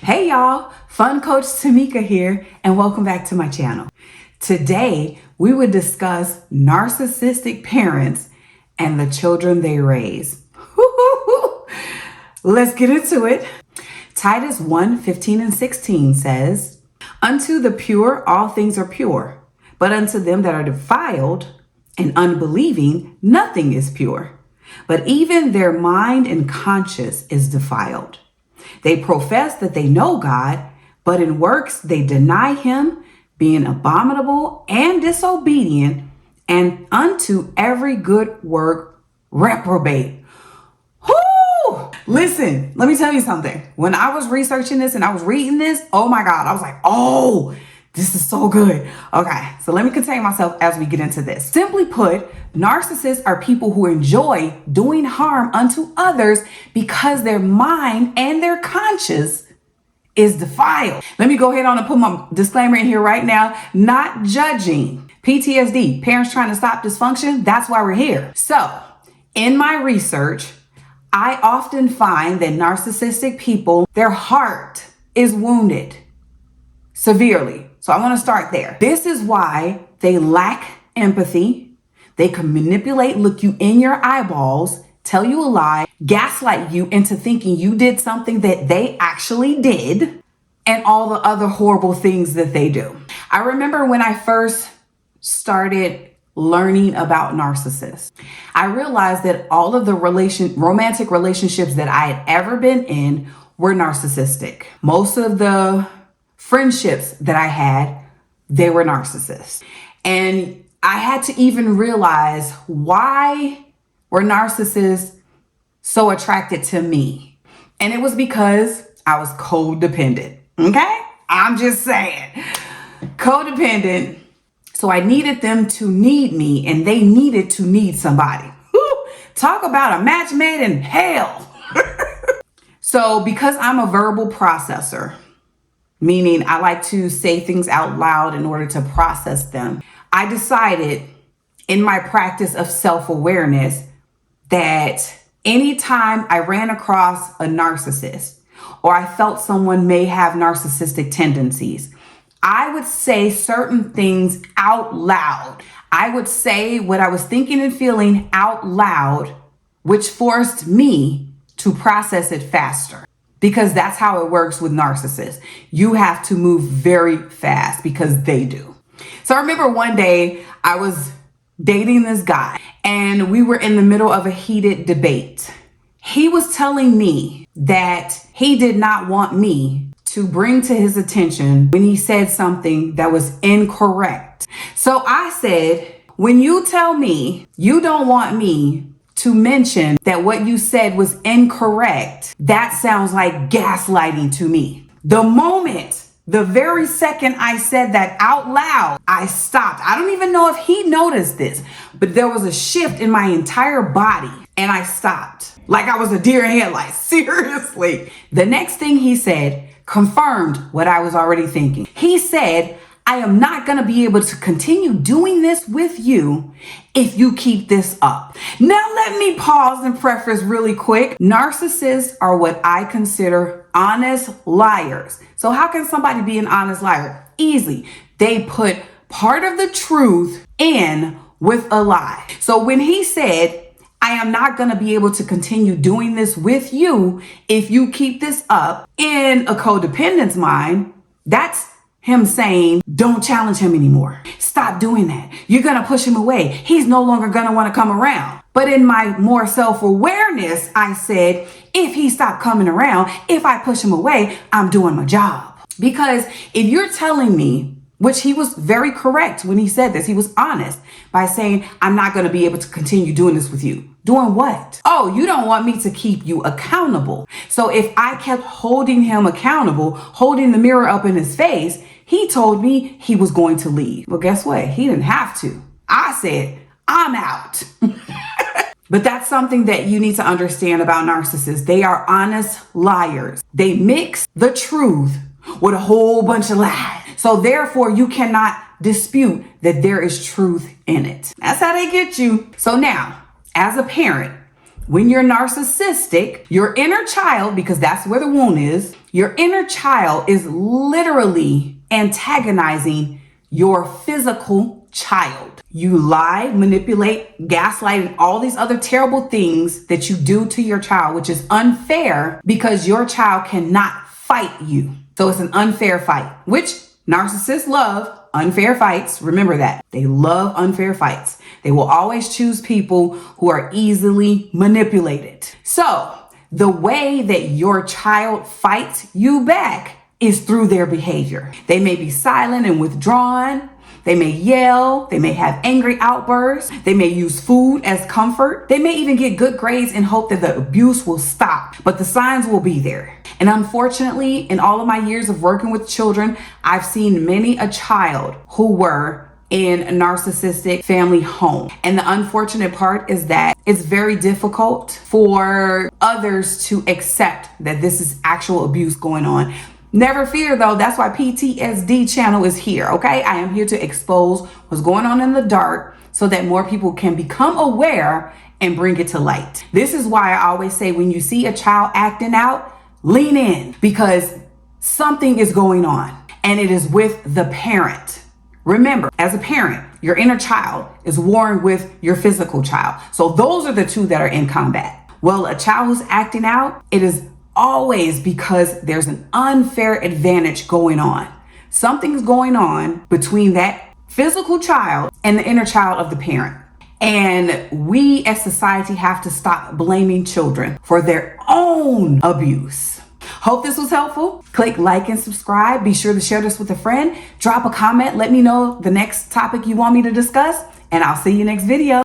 Hey y'all, Fun Coach Tamika here, and welcome back to my channel. Today, we would discuss narcissistic parents and the children they raise. Let's get into it. Titus 1:15 and 16 says, "Unto the pure all things are pure, but unto them that are defiled and unbelieving nothing is pure. But even their mind and conscience is defiled. They profess that they know God, but in works they deny him, being abominable and disobedient, and unto every good work reprobate." Whoo! Listen, let me tell you something. When I was researching this and I was reading this, oh my God, I was like, oh, this is so good. Okay, so let me contain myself as we get into this. Simply put, narcissists are people who enjoy doing harm unto others because their mind and their conscience is defiled. Let me go ahead on and put my disclaimer in here right now. Not judging. PTSD, parents trying to stop dysfunction, that's why we're here. So, in my research, I often find that narcissistic people, their heart is wounded severely. So I want to start there. This is why they lack empathy. They can manipulate, look you in your eyeballs, tell you a lie, gaslight you into thinking you did something that they actually did, and all the other horrible things that they do. I remember when I first started learning about narcissists, I realized that all of the romantic relationships that I had ever been in were narcissistic. Most of the friendships that I had, they were narcissists. And I had to even realize, why were narcissists so attracted to me? And it was because I was codependent. Okay? I'm just saying. Codependent. So I needed them to need me, and they needed to need somebody. Whew, talk about a match made in hell. So because I'm a verbal processor, meaning I like to say things out loud in order to process them, I decided in my practice of self-awareness that anytime I ran across a narcissist or I felt someone may have narcissistic tendencies, I would say certain things out loud. I would say what I was thinking and feeling out loud, which forced me to process it faster. Because that's how it works with narcissists. You have to move very fast because they do. So I remember one day I was dating this guy and we were in the middle of a heated debate. He was telling me that he did not want me to bring to his attention when he said something that was incorrect. So I said, when you tell me you don't want me to mention that what you said was incorrect, that sounds like gaslighting to me. The very second I said that out loud, I stopped. I don't even know if he noticed this, but there was a shift in my entire body and I stopped. Like I was a deer in headlights, seriously. The next thing he said confirmed what I was already thinking. He said, "I am not going to be able to continue doing this with you if you keep this up." Now, let me pause and preface really quick. Narcissists are what I consider honest liars. So how can somebody be an honest liar? Easy. They put part of the truth in with a lie. So when he said, "I am not going to be able to continue doing this with you if you keep this up," in a codependent's mind, that's him saying, don't challenge him anymore. Stop doing that. You're going to push him away. He's no longer going to want to come around. But in my more self-awareness, I said, if he stopped coming around, if I push him away, I'm doing my job. Because if you're telling me, which he was very correct when he said this, he was honest by saying, I'm not going to be able to continue doing this with you. Doing what? Oh, you don't want me to keep you accountable. So if I kept holding him accountable, holding the mirror up in his face, he told me he was going to leave. Well, guess what? He didn't have to. I said, I'm out. But that's something that you need to understand about narcissists. They are honest liars. They mix the truth with a whole bunch of lies. So therefore, you cannot dispute that there is truth in it. That's how they get you. So now, as a parent, when you're narcissistic, your inner child, because that's where the wound is, Your inner child is literally antagonizing your physical child. You lie, manipulate, gaslight, and all these other terrible things that you do to your child, which is unfair because your child cannot fight you. So it's an unfair fight, which narcissists love unfair fights. Remember that. They love unfair fights. They will always choose people who are easily manipulated. So the way that your child fights you back is through their behavior. They may be silent and withdrawn. They may yell. They may have angry outbursts. They may use food as comfort. They may even get good grades and hope that the abuse will stop, but the signs will be there. And unfortunately, in all of my years of working with children, I've seen many a child who were in a narcissistic family home. And the unfortunate part is that it's very difficult for others to accept that this is actual abuse going on. Never fear though, that's why PTSD channel is here, okay? I am here to expose what's going on in the dark so that more people can become aware and bring it to light. This is why I always say when you see a child acting out, lean in because something is going on and it is with the parent. Remember, as a parent, your inner child is warring with your physical child. So those are the two that are in combat. Well, a child who's acting out, it is always because there's an unfair advantage going on. Something's going on between that physical child and the inner child of the parent. And we as society have to stop blaming children for their own abuse. Hope this was helpful. Click like and subscribe. Be sure to share this with a friend. Drop a comment. Let me know the next topic you want me to discuss. And I'll see you next video.